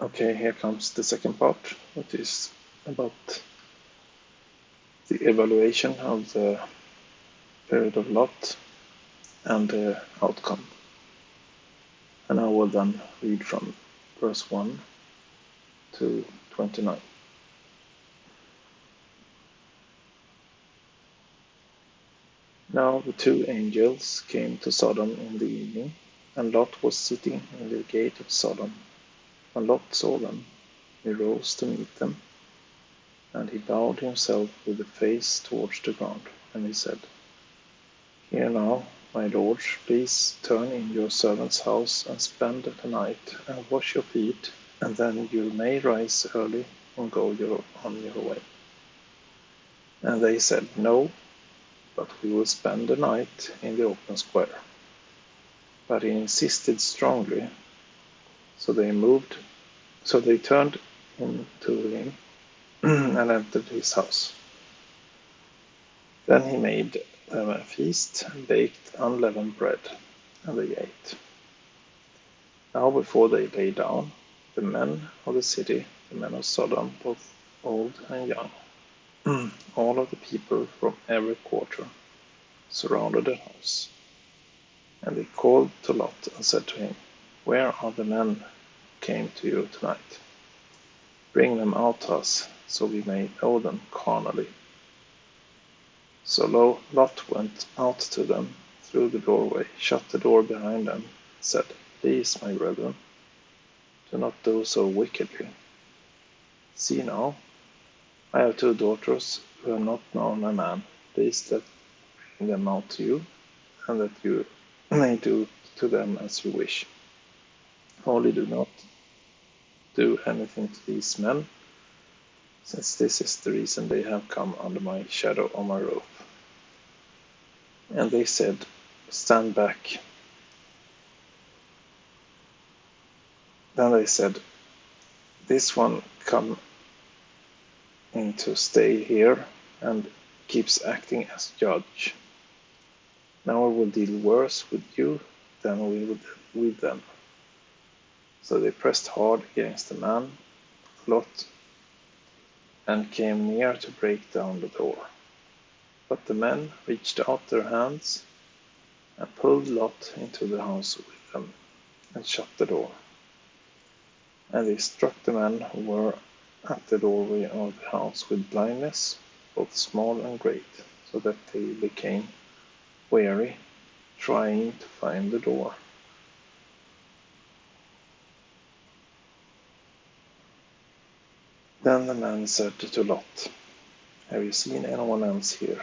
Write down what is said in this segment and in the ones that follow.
Okay, here comes the second part, which is about the evaluation of the period of Lot and the outcome. And I will then read from verse 1 to 29. Now the two angels came to Sodom in the evening, and Lot was sitting in the gate of Sodom. When Lot saw them, he rose to meet them, and he bowed himself with the face towards the ground, and he said, Here now, my lords, please turn in your servant's house and spend the night, and wash your feet, and then you may rise early and go on your way. And they said, No, but we will spend the night in the open square. But he insisted strongly, so they turned into him and entered his house. Then he made them a feast and baked unleavened bread, and they ate. Now before they lay down, the men of the city, the men of Sodom, both old and young, all of the people from every quarter, surrounded the house. And they called to Lot and said to him, Where are the men who came to you tonight? Bring them out to us, so we may know them carnally. So Lot went out to them through the doorway, shut the door behind them, and said, Please, my brethren, do not do so wickedly. See now, I have two daughters who have not known a man. Please let them out to you, and that you may do to them as you wish. Only do not do anything to these men, since this is the reason they have come under my shadow on my roof. And they said, Stand back. Then they said, This one come in to stay here and keeps acting as judge. Now we will deal worse with you than we would with them. So they pressed hard against the man, Lot, and came near to break down the door. But the men reached out their hands and pulled Lot into the house with them and shut the door. And they struck the men who were at the doorway of the house with blindness, both small and great, so that they became weary, trying to find the door. Then the man said to Lot, Have you seen anyone else here?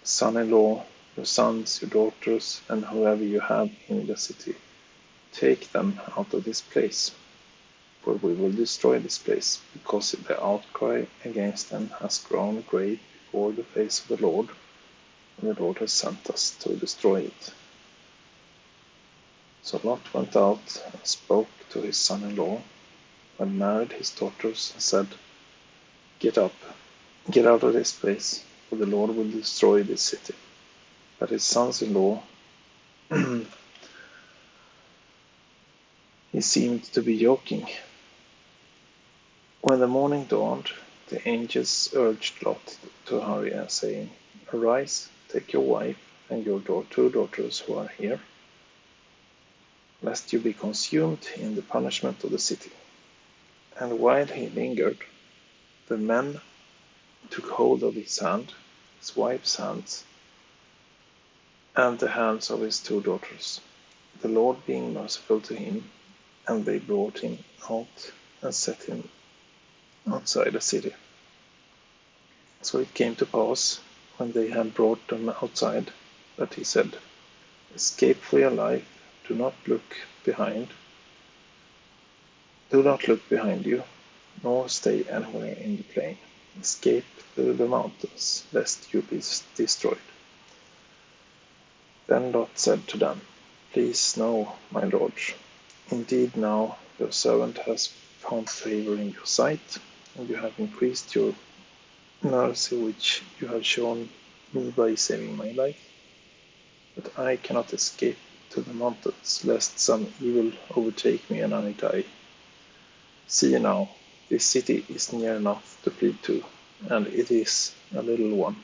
Son-in-law, your sons, your daughters, and whoever you have in the city, take them out of this place, for we will destroy this place, because the outcry against them has grown great before the face of the Lord, and the Lord has sent us to destroy it. So Lot went out and spoke to his son-in-law, and married his daughters, and said, Get up, get out of this place, for the Lord will destroy this city. But his sons-in-law, he seemed to be joking. When the morning dawned, the angels urged Lot to hurry, saying, Arise, take your wife and your two daughters who are here, lest you be consumed in the punishment of the city. And while he lingered, the men took hold of his hand, his wife's hands, and the hands of his two daughters, the Lord being merciful to him, and they brought him out and set him outside the city. So it came to pass, when they had brought them outside, that he said, Escape for your life, do not look behind you, nor stay anywhere in the plain. Escape through the mountains, lest you be destroyed. Then Lot said to them, Please know, my lords, indeed now your servant has found favor in your sight, and you have increased your mercy which you have shown me by saving my life. But I cannot escape to the mountains, lest some evil overtake me and I die. See now, this city is near enough to flee to, and it is a little one.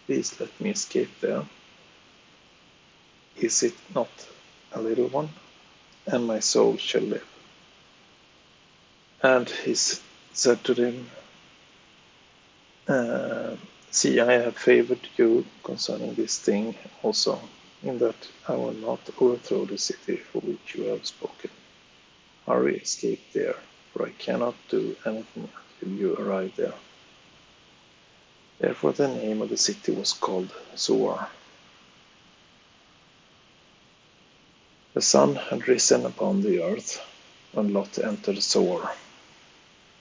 Please let me escape there. Is it not a little one? And my soul shall live. And he said to them, See, I have favored you concerning this thing also, in that I will not overthrow the city for which you have spoken. Hurry, escape there, for I cannot do anything until you arrive there. Therefore the name of the city was called Zoar. The sun had risen upon the earth when Lot entered Zoar.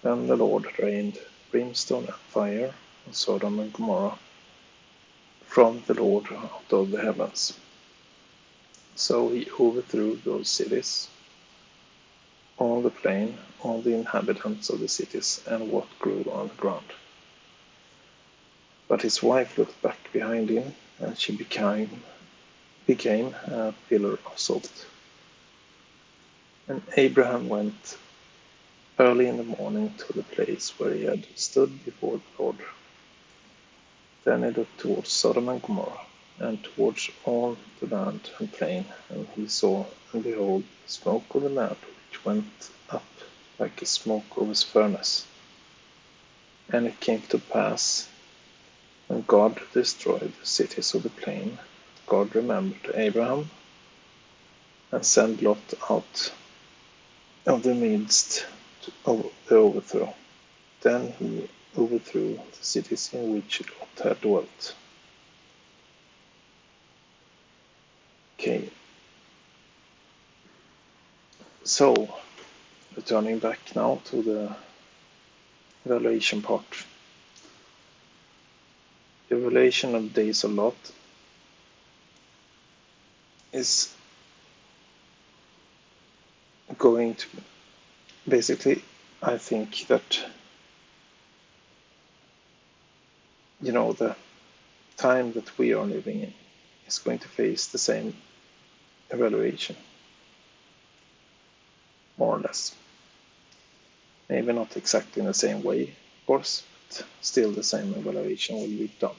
Then the Lord rained brimstone and fire on Sodom and Gomorrah from the Lord out of the heavens. So he overthrew those cities, all the plain, all the inhabitants of the cities, and what grew on the ground. But his wife looked back behind him, and she became a pillar of salt. And Abraham went early in the morning to the place where he had stood before the Lord. Then he looked towards Sodom and Gomorrah, and towards all the land and plain, and he saw, and behold, the smoke of the land which went up like a smoke of a furnace. And it came to pass, when God destroyed the cities of the plain, God remembered Abraham, and sent Lot out of the midst of the overthrow. Then he overthrew the cities in which Lot had dwelt. Okay. So, returning back now to the evaluation part. The evaluation of days of Lot is going to basically, I think that, the time that we are living in is going to face the same evaluation, more or less. Maybe not exactly in the same way, of course, but still the same evaluation will be done.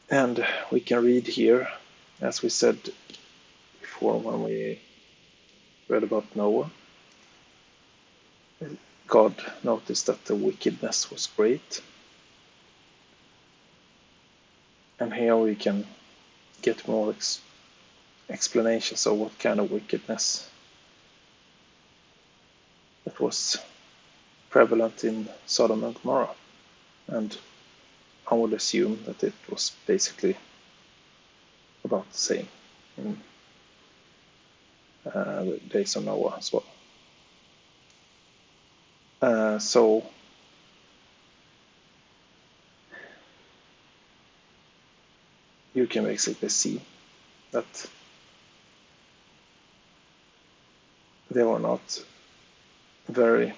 And we can read here, as we said before when we read about Noah, God noticed that the wickedness was great. And here we can get more explanations of what kind of wickedness that was prevalent in Sodom and Gomorrah. And I would assume that it was basically about the same in the days of Noah as well. So you can basically see that they were not very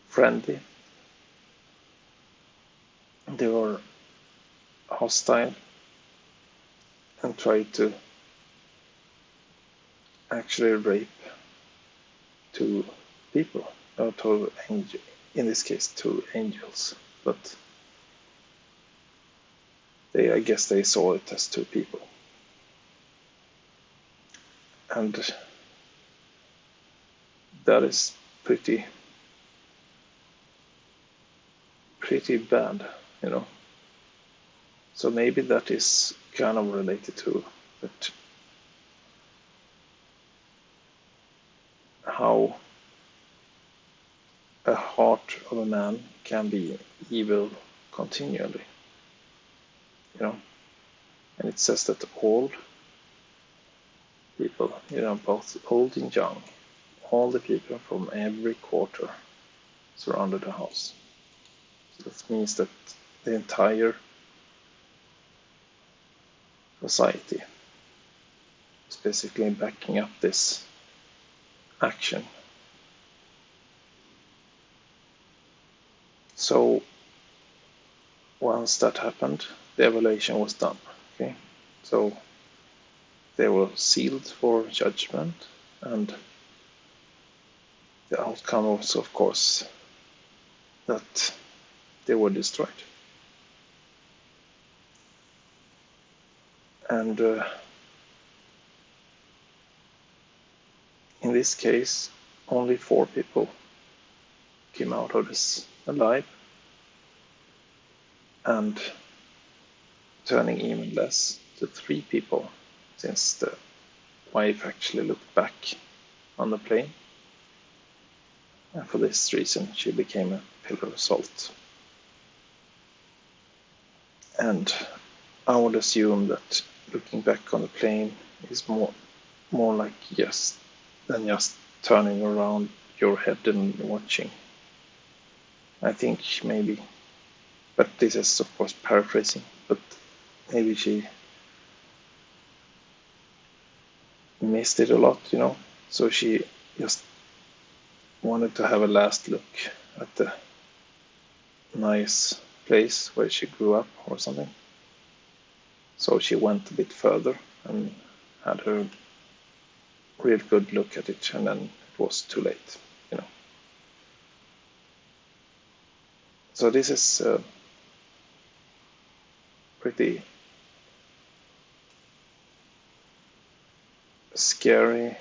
friendly. They were hostile and tried to actually rape two people, or two angels, in this case two angels, but I guess they saw it as two people. And that is pretty bad, So maybe that is kind of related to that, how a heart of a man can be evil continually, And it says that all people, both old and young, all the people from every quarter surrounded the house. So that means that the entire society is basically backing up this action. So once that happened, the evaluation was done. Okay, so they were sealed for judgment, and the outcome was, of course, that they were destroyed. And in this case, only 4 people came out of this alive, and turning even less to 3 people, since the wife actually looked back on the plane, and for this reason she became a pillar of salt. And I would assume that looking back on the plane is more like than just turning around your head and watching. I think maybe, but this is of course paraphrasing, but maybe she missed it a lot, so she just wanted to have a last look at the nice place where she grew up or something. So she went a bit further and had a real good look at it, and then it was too late, So this is pretty scary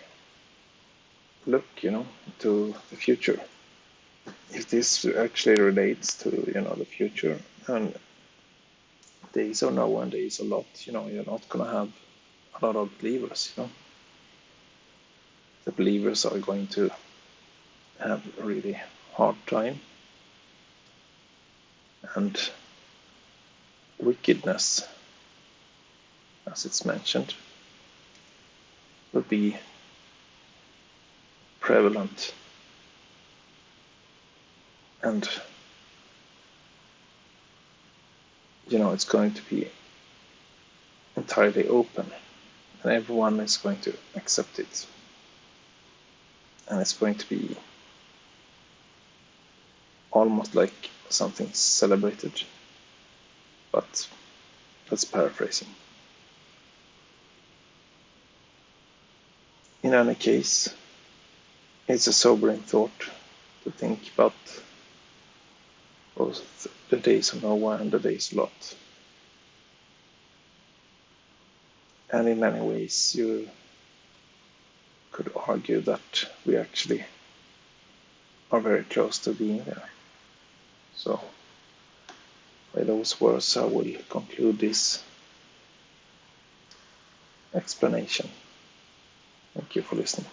look, to the future. If this actually relates to, the future, and days of Noah and days of Lot, you're not gonna have a lot of believers, The believers are going to have a really hard time, and wickedness, as it's mentioned, will be prevalent, and it's going to be entirely open, and everyone is going to accept it, and it's going to be almost like something celebrated, but that's paraphrasing. In any case, it's a sobering thought to think about both the days of Noah and the days of Lot. And in many ways, you could argue that we actually are very close to being there. So, by those words, I will conclude this explanation. Thank you for listening.